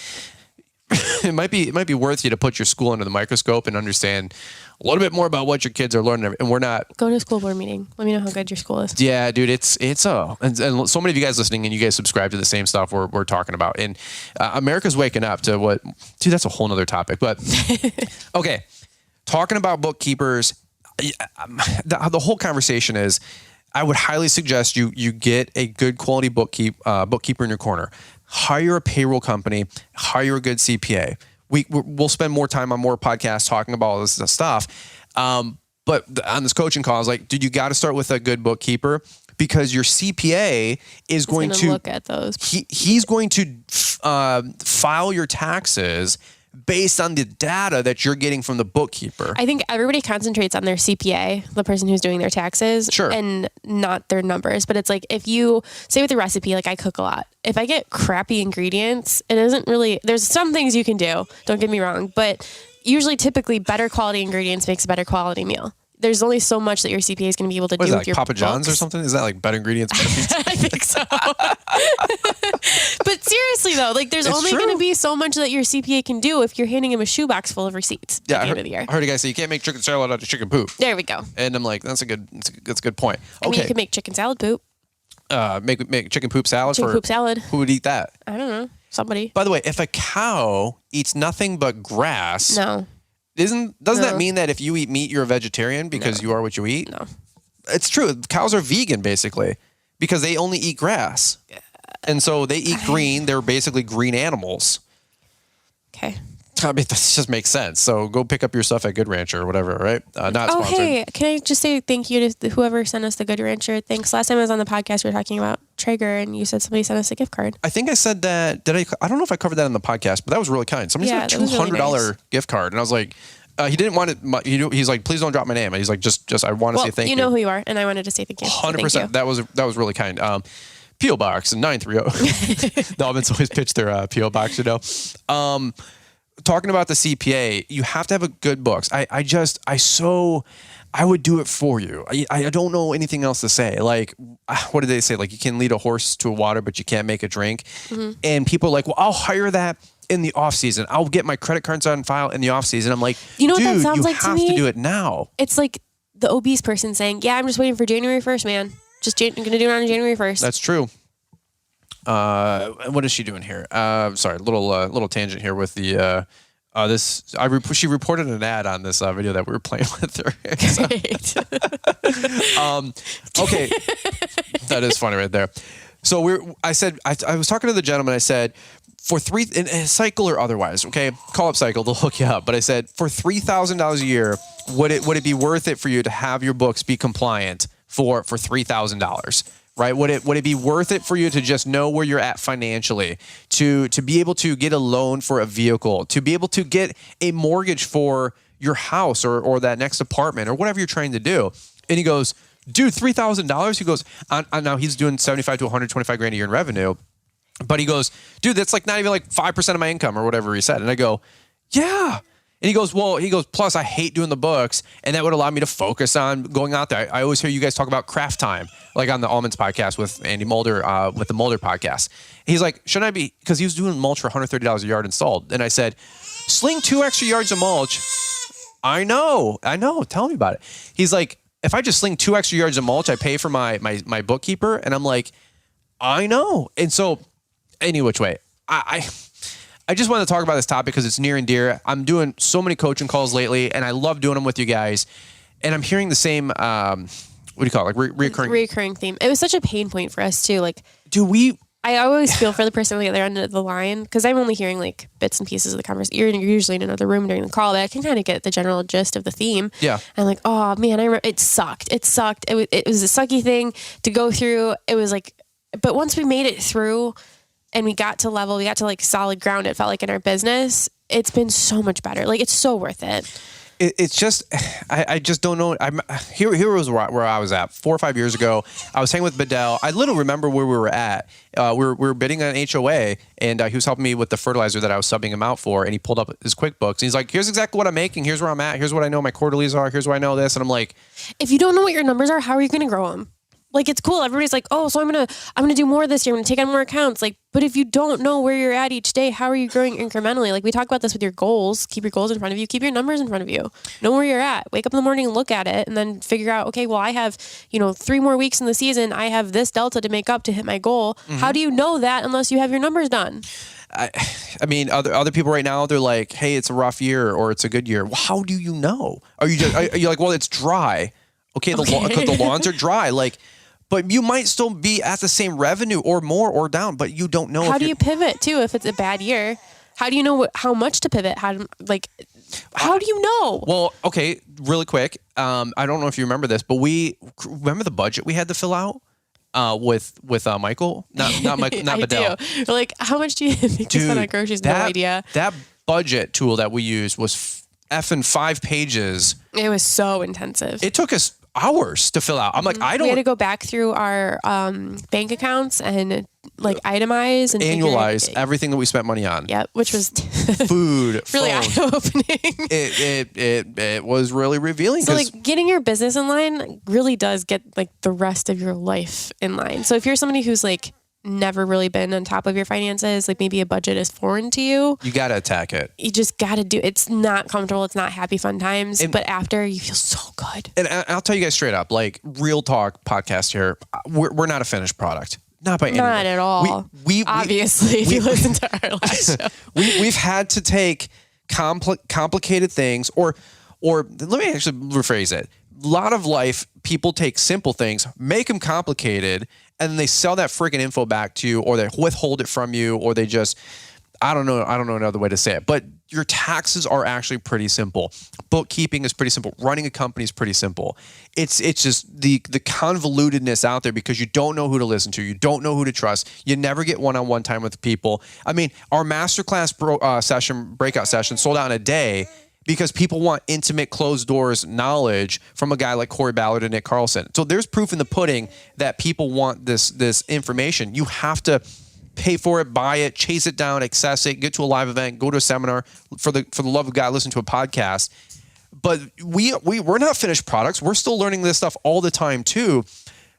it might be worth you to put your school under the microscope and understand a little bit more about what your kids are learning. And we're not go to a school board meeting. Let me know how good your school is. Yeah, dude, and so many of you guys listening and you guys subscribe to the same stuff we're talking about. And America's waking up to what, dude, that's a whole nother topic. But okay, talking about bookkeepers, the whole conversation is, I would highly suggest you get a good quality bookkeeper in your corner. Hire a payroll company, hire a good CPA. We'll spend more time on more podcasts talking about all this stuff. But on this coaching call, I was like, dude, you got to start with a good bookkeeper because your CPA is going to look at those. He's going to file your taxes based on the data that you're getting from the bookkeeper. I think everybody concentrates on their CPA, the person who's doing their taxes, sure, and not their numbers. But it's like, if you say with a recipe, like I cook a lot, if I get crappy ingredients, it isn't really, there's some things you can do, don't get me wrong, but usually typically better quality ingredients makes a better quality meal. There's only so much that your CPA is going to be able to do with like your Papa John's books. or something? Is that like better ingredients? Better pizza? I think so. But seriously though, like there's only going to be so much that your CPA can do if you're handing him a shoebox full of receipts at the end of the year. I heard a guy say you can't make chicken salad out of chicken poop. There we go. And I'm like, that's a good point. Okay. I mean, you can make chicken salad poop. Make chicken poop salad. Poop salad. Who would eat that? I don't know. Somebody. By the way, if a cow eats nothing but grass, no. Doesn't that mean that if you eat meat, you're a vegetarian because you are what you eat? No. It's true. Cows are vegan basically because they only eat grass. And so they eat green. They're basically green animals. Okay. I mean, this just makes sense. So go pick up your stuff at Good Rancher or whatever, right? Not sponsored. Hey, can I just say thank you to whoever sent us the Good Rancher? Thanks. Last time I was on the podcast, we were talking about Traeger, and you said somebody sent us a gift card. I think I said that. I don't know if I covered that in the podcast, but that was really kind. Somebody sent a $200 really gift card, and I was like, he didn't want it. He's like, please don't drop my name. And he's like, just I want to say thank you. You know who you are, and I wanted to say thank you. 100%. That was really kind. P.O. Box 930. Dolphins always pitch their P.O. Box, talking about the CPA, you have to have a good books. I would do it for you. I don't know anything else to say. Like, what did they say? Like, you can lead a horse to water, but you can't make a drink. Mm-hmm. And people are like, well, I'll hire that in the off season. I'll get my credit cards on file in the off season. I'm like, you know what that sounds like to me? You have to do it now. It's like the obese person saying, yeah, I'm just waiting for January 1st, man. Just going to do it on January 1st. That's true. What is she doing here? Sorry, little tangent here with the she reported an ad on this video that we were playing with her. Okay, that is funny right there. So I was talking to the gentleman. I said, for in Cycle or otherwise, okay, call up Cycle, they'll hook you up. But I said, for $3,000 a year, would it be worth it for you to have your books be compliant for $3,000? Right? Would it be worth it for you to just know where you're at financially, to be able to get a loan for a vehicle, to be able to get a mortgage for your house or that next apartment or whatever you're trying to do? And he goes, dude, $3,000. He goes, now he's doing 75 to 125 grand a year in revenue. But he goes, dude, that's like not even like 5% of my income or whatever he said. And I go, yeah. And he goes, plus I hate doing the books, and that would allow me to focus on going out there. I always hear you guys talk about craft time, like on the Almonds podcast with Andy Mulder, with the Mulder podcast. He's like, shouldn't I be, because he was doing mulch for $130 a yard installed. And I said, sling 2 extra yards of mulch. I know. Tell me about it. He's like, if I just sling 2 extra yards of mulch, I pay for my bookkeeper. And I'm like, I know. And so any which way, I just wanted to talk about this topic because it's near and dear. I'm doing so many coaching calls lately, and I love doing them with you guys. And I'm hearing the same, what do you call it? Like reoccurring theme. It was such a pain point for us too. Like, I always feel for the person on the other end of the line, because I'm only hearing like bits and pieces of the conversation. You're usually in another room during the call, but I can kind of get the general gist of the theme. Yeah. And like, oh man, I remember it sucked. It was a sucky thing to go through. It was like, but once we made it through and we got to like solid ground, it felt like in our business, it's been so much better. Like, it's so worth it. It's just, I just don't know. Here was where I was at 4 or 5 years ago. I was hanging with Bedell. I literally remember where we were at. We were bidding on an HOA, and he was helping me with the fertilizer that I was subbing him out for. And he pulled up his QuickBooks, and he's like, "Here's exactly what I'm making. Here's where I'm at. Here's what I know my quarterlies are. Here's where I know this." And I'm like, if you don't know what your numbers are, how are you going to grow them? Like, it's cool. Everybody's like, oh, so I'm gonna do more this year. I'm gonna take on more accounts. Like, but if you don't know where you're at each day, how are you growing incrementally? Like, we talk about this with your goals. Keep your goals in front of you. Keep your numbers in front of you. Know where you're at. Wake up in the morning and look at it, and then figure out, okay, well, I have 3 more weeks in the season. I have this delta to make up to hit my goal. Mm-hmm. How do you know that unless you have your numbers done? I mean, other people right now, they're like, hey, it's a rough year or it's a good year. Well, how do you know? Are you like, well, it's dry. Okay, the lawns are dry. Like. But you might still be at the same revenue or more or down, but you don't know. How do you pivot too if it's a bad year? How do you know how much to pivot? How do you know? Well, okay, really quick. I don't know if you remember this, but we remember the budget we had to fill out with Michael, not Michael, not Bedell. We're like, how much do you think to spend on groceries? No idea. That budget tool that we used was effing 5 pages. It was so intensive. It took us hours to fill out. I'm like, we had to go back through our bank accounts and like itemize and annualize everything that we spent money on. Yep, which was food, really eye-opening. It was really revealing. So like getting your business in line really does get like the rest of your life in line. So if you're somebody who's like never really been on top of your finances, like maybe a budget is foreign to you, you got to attack it. You just got to do it. It's not comfortable. It's not happy fun times, but after you feel so good. And I'll tell you guys straight up, like real talk podcast here. We're not a finished product. Not by any way. Not at all. We obviously, if you listen to our last show. We've had to take complicated things or let me actually rephrase it. A lot of life, people take simple things, make them complicated, and then they sell that freaking info back to you, or they withhold it from you, or they just, I don't know another way to say it. But your taxes are actually pretty simple. Bookkeeping is pretty simple. Running a company is pretty simple. It's just the convolutedness out there because you don't know who to listen to. You don't know who to trust. You never get one-on-one time with people. I mean, our masterclass breakout session sold out in a day because people want intimate, closed doors knowledge from a guy like Corey Ballard and Nick Carlson. So there's proof in the pudding that people want this information. You have to pay for it, buy it, chase it down, access it, get to a live event, go to a seminar. For the love of God, listen to a podcast. But we're not finished products. We're still learning this stuff all the time too.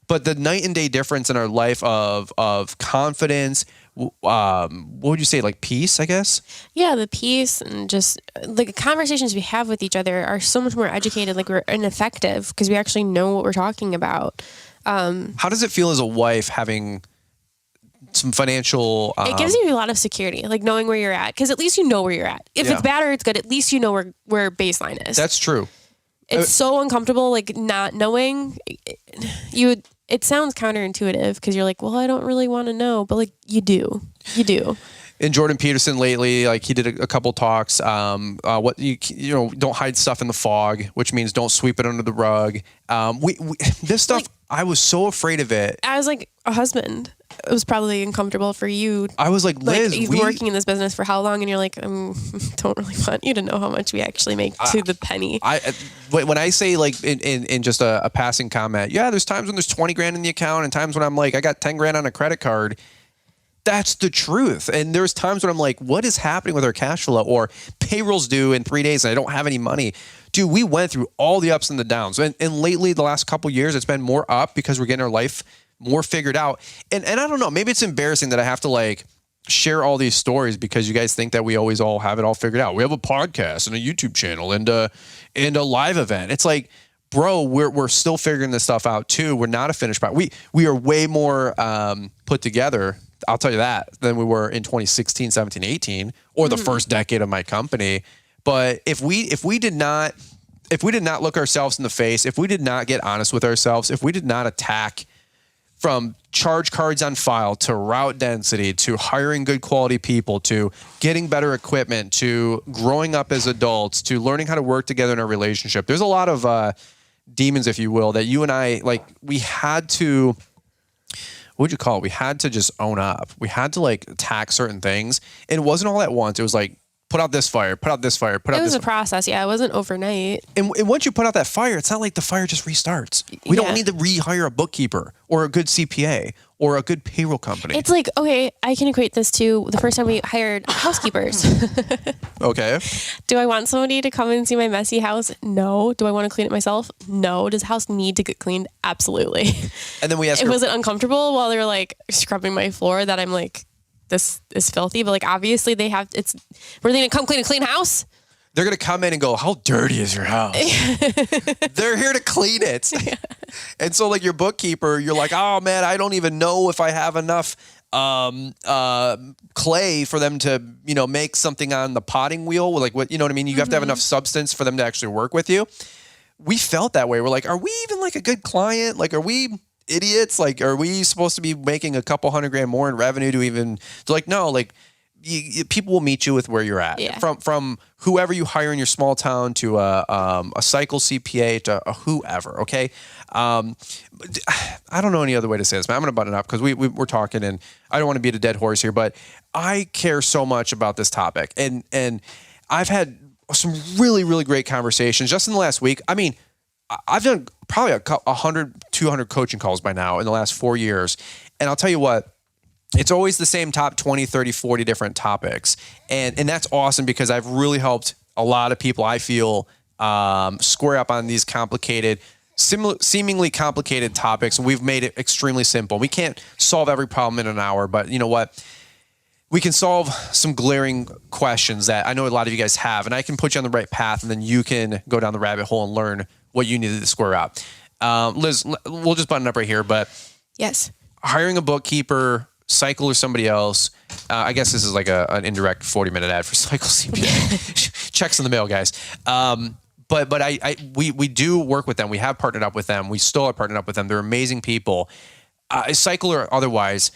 But the night and day difference in our life of confidence, what would you say, like peace, I guess? Yeah, the peace and just like the conversations we have with each other are so much more educated, like we're ineffective because we actually know what we're talking about. How does it feel as a wife having some financial. It gives you a lot of security, like knowing where you're at, because at least you know where you're at. If it's bad or it's good, at least you know where baseline is. That's true. It's so uncomfortable, like not knowing. It sounds counterintuitive because you're like, well, I don't really want to know, but like you do. And Jordan Peterson lately, like he did a couple talks. What don't hide stuff in the fog, which means don't sweep it under the rug. This stuff, I was so afraid of it. As like a husband, it was probably uncomfortable for you. I was like, Liz, you've been working in this business for how long? And you're like, don't really want you to know how much we actually make to the penny. When I say like in just a passing comment, there's times when there's 20 grand in the account and times when I'm like, I got 10 grand on a credit card. That's the truth. And there's times when I'm like, what is happening with our cash flow? Or payroll's due in 3 days and I don't have any money. Dude, we went through all the ups and the downs. And lately, the last couple of years, it's been more up because we're getting our life more figured out. And I don't know, maybe it's embarrassing that I have to like share all these stories because you guys think that we always all have it all figured out. We have a podcast and a YouTube channel and a live event. It's like, bro, we're still figuring this stuff out too. We're not a finished product. We are way more put together, I'll tell you that, than we were in 2016, 17, 18, or the first decade of my company. But if we did not look ourselves in the face, if we did not get honest with ourselves, if we did not attack from charge cards on file to route density to hiring good quality people to getting better equipment to growing up as adults to learning how to work together in a relationship, there's a lot of demons, if you will, that you and I, like, we had to, what would you call it? We had to just own up. We had to like attack certain things. And it wasn't all at once. It was like, put out this fire, put out this fire, put out this. It was a process. Yeah, it wasn't overnight. And once you put out that fire, it's not like the fire just restarts. We don't need to rehire a bookkeeper or a good CPA or a good payroll company. It's like, okay, I can equate this to the first time we hired housekeepers. Okay. Do I want somebody to come and see my messy house? No. Do I want to clean it myself? No. Does the house need to get cleaned? Absolutely. And then we asked was it uncomfortable while they were like scrubbing my floor that I'm like, this is filthy, but like obviously they have, were they gonna come clean a clean house? They're gonna come in and go, how dirty is your house? They're here to clean it. Yeah. And so like your bookkeeper, you're like, oh man, I don't even know if I have enough clay for them to, make something on the potting wheel. Like what, you know what I mean? You have to have enough substance for them to actually work with you. We felt that way. We're like, are we even like a good client? Like, are we idiots? Like, are we supposed to be making a couple $100,000 more in revenue to even? They're like, no, like people will meet you with where you're at. Yeah. From whoever you hire in your small town to a cycle CPA to a whoever. Okay, I don't know any other way to say this, man. I'm gonna button it up because we're talking, and I don't want to beat a dead horse here, but I care so much about this topic, and I've had some really, really great conversations just in the last week. I mean, I've done probably 100, 200 coaching calls by now in the last 4 years. And I'll tell you what, it's always the same top 20, 30, 40 different topics. And that's awesome because I've really helped a lot of people, I feel, square up on these complicated, seemingly complicated topics. And we've made it extremely simple. We can't solve every problem in an hour, but you know what? We can solve some glaring questions that I know a lot of you guys have, and I can put you on the right path, and then you can go down the rabbit hole and learn what you needed to square out. Liz, we'll just button up right here, but yes, hiring a bookkeeper, Cycle or somebody else, I guess this is like an indirect 40-minute ad for Cycle CPA. Checks in the mail, guys. But we do work with them. We have partnered up with them. We still are partnered up with them. They're amazing people. Cycle or otherwise,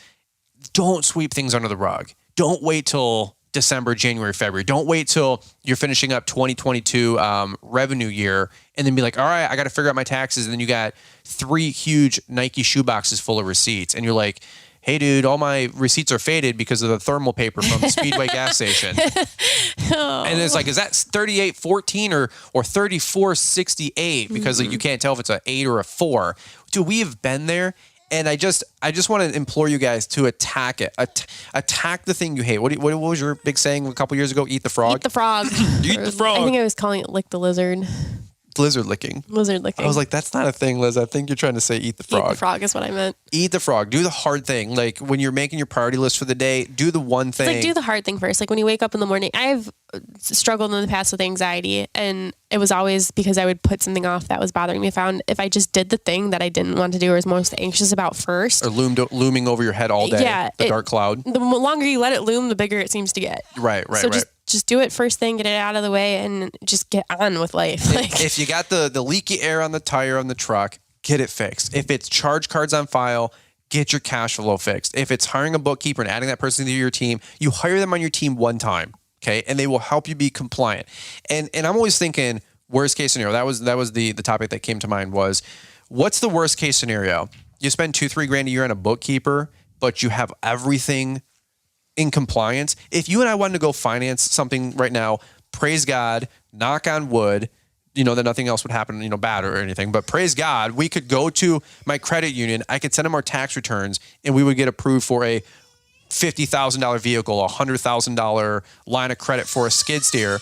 don't sweep things under the rug. Don't wait till December, January, February. Don't wait till you're finishing up 2022 revenue year and then be like, all right, I got to figure out my taxes. And then you got 3 huge Nike shoe boxes full of receipts. And you're like, hey, dude, all my receipts are faded because of the thermal paper from the Speedway gas station. And it's like, is that 3814 or 3468? Because like, you can't tell if it's an 8 or a 4. Dude, we have been there. And I just want to implore you guys to attack it. Attack the thing you hate. What was your big saying a couple years ago? Eat the frog? Eat the frog. Eat the frog. I think I was calling it lick the lizard. Lizard licking. Lizard licking. I was like, that's not a thing, Liz. I think you're trying to say eat the frog. Eat the frog is what I meant. Eat the frog. Do the hard thing. Like when you're making your priority list for the day, do the one thing. It's like do the hard thing first. Like when you wake up in the morning, I've struggled in the past with anxiety, and it was always because I would put something off that was bothering me. I found if I just did the thing that I didn't want to do or was most anxious about first. Or looming over your head all day. Yeah. The dark cloud. The longer you let it loom, the bigger it seems to get. Right. So just do it first thing, get it out of the way, and just get on with life. Like if you got the leaky air on the tire on the truck, get it fixed. If it's charge cards on file, get your cash flow fixed. If it's hiring a bookkeeper and adding that person to your team, you hire them on your team one time, okay? And they will help you be compliant. And I'm always thinking worst case scenario. That was the topic that came to mind was, what's the worst case scenario? You spend $2-3 grand a year on a bookkeeper, but you have everything in compliance. If you and I wanted to go finance something right now, praise God, knock on wood, that nothing else would happen, bad or anything, but praise God, we could go to my credit union. I could send them our tax returns and we would get approved for a $50,000 vehicle, a $100,000 line of credit for a skid steer.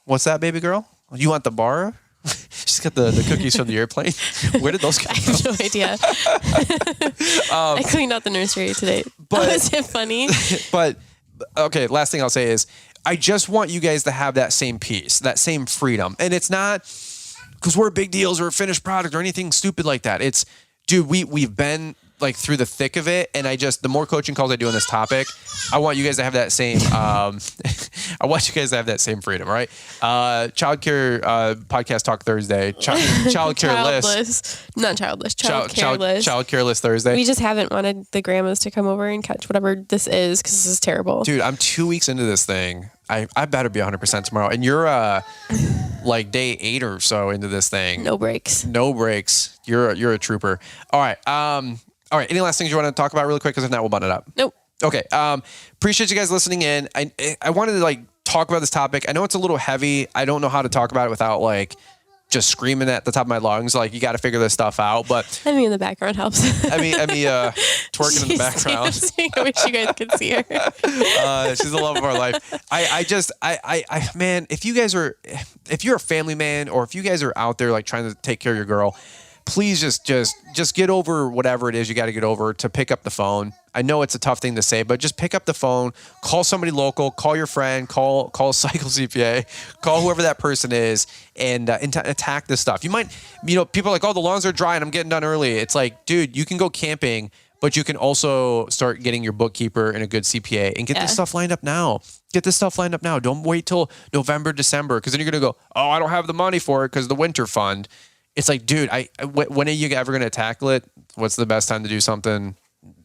What's that, baby girl? You want the bar? She's got the cookies from the airplane. Where did those come from? I have no idea. I cleaned out the nursery today. But was it funny? But okay, last thing I'll say is I just want you guys to have that same peace, that same freedom. And it's not because we're big deals or a finished product or anything stupid like that. It's, dude, we've been like through the thick of it. And the more coaching calls I do on this topic, I want you guys to have that same, I want you guys to have that same freedom, right? Childcare podcast talk Thursday, childcare list. Not childless, childcare list. Childcare list Thursday. We just haven't wanted the grandmas to come over and catch whatever this is because this is terrible. Dude, I'm 2 weeks into this thing. I better be 100% tomorrow. And you're like day 8 or so into this thing. No breaks. You're a trooper. All right. All right. Any last things you want to talk about really quick? Because if not, we'll button it up. Nope. Okay. Appreciate you guys listening in. I wanted to talk about this topic. I know it's a little heavy. I don't know how to talk about it without just screaming at the top of my lungs. You got to figure this stuff out. But in the background helps. twerking in the background. I wish you guys could see her. She's the love of our life. Man, if you're a family man, or if you guys are out there trying to take care of your girl, please just get over whatever it is you got to get over to pick up the phone. I know it's a tough thing to say, but just pick up the phone, call somebody local, call your friend, call Cycle CPA, call whoever that person is, and attack this stuff. You might, people are like, oh, the lawns are dry and I'm getting done early. It's like, dude, you can go camping, but you can also start getting your bookkeeper and a good CPA and get this stuff lined up now. Don't wait till November, December, because then you're going to go, oh, I don't have the money for it because the winter fund. It's like, dude, when are you ever going to tackle it? What's the best time to do something?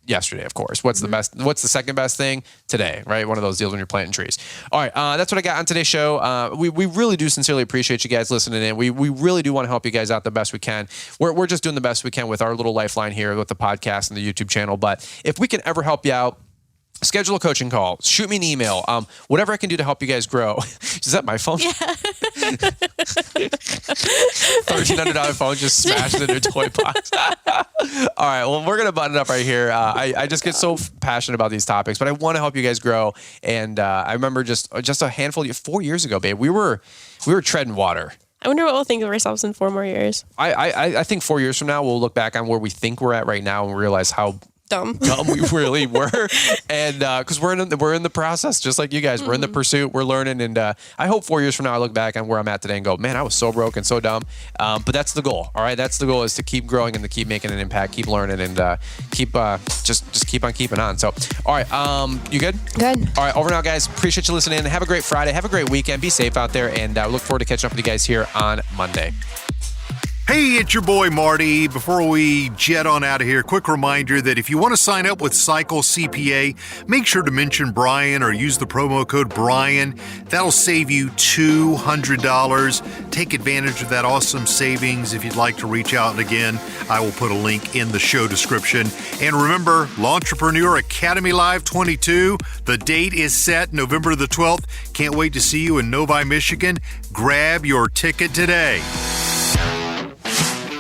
Yesterday, of course. What's the second best thing? Today, right? One of those deals when you're planting trees. All right. That's what I got on today's show. We really do sincerely appreciate you guys listening in. We really do want to help you guys out the best we can. We're just doing the best we can with our little lifeline here with the podcast and the YouTube channel. But if we can ever help you out, schedule a coaching call. Shoot me an email. Whatever I can do to help you guys grow. Is that my phone? Yeah. $1,300 phone just smashed in your toy box. All right. Well, we're going to button it up right here. I just get so passionate about these topics, but I want to help you guys grow. And I remember just a handful of 4 years ago, babe, we were treading water. I wonder what we'll think of ourselves in 4 more years. I think 4 years from now, we'll look back on where we think we're at right now and realize how dumb we really were. And because we're in the process, just like you guys. We're in the pursuit, we're learning, and I hope 4 years from now I look back on where I'm at today and go, man, I was so broke and so dumb. But that's the goal. All right, that's the goal, is to keep growing and to keep making an impact, keep learning, and keep just keep on keeping on. So all right, you good? Good. All right, over now, guys. Appreciate you listening in. Have a great Friday, have a great weekend, be safe out there, and look forward to catching up with you guys here on Monday. Hey, it's your boy Marty. Before we jet on out of here, quick reminder that if you want to sign up with Cycle CPA, make sure to mention Brian or use the promo code Brian. That'll save you $200. Take advantage of that awesome savings. If you'd like to reach out again, I will put a link in the show description. And remember, Lawntrepreneur Academy Live 22, the date is set November the 12th. Can't wait to see you in Novi, Michigan. Grab your ticket today.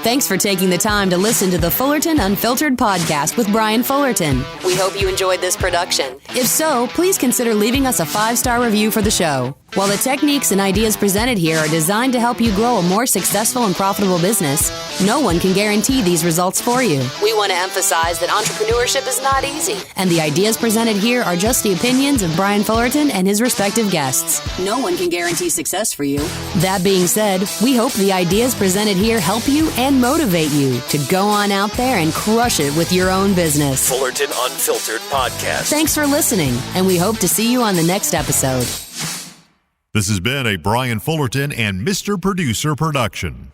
Thanks for taking the time to listen to the Fullerton Unfiltered podcast with Brian Fullerton. We hope you enjoyed this production. If so, please consider leaving us a 5-star review for the show. While the techniques and ideas presented here are designed to help you grow a more successful and profitable business, no one can guarantee these results for you. We want to emphasize that entrepreneurship is not easy, and the ideas presented here are just the opinions of Brian Fullerton and his respective guests. No one can guarantee success for you. That being said, we hope the ideas presented here help you and motivate you to go on out there and crush it with your own business. Fullerton Unfiltered Podcast. Thanks for listening, and we hope to see you on the next episode. This has been a Brian Fullerton and Mr. Producer production.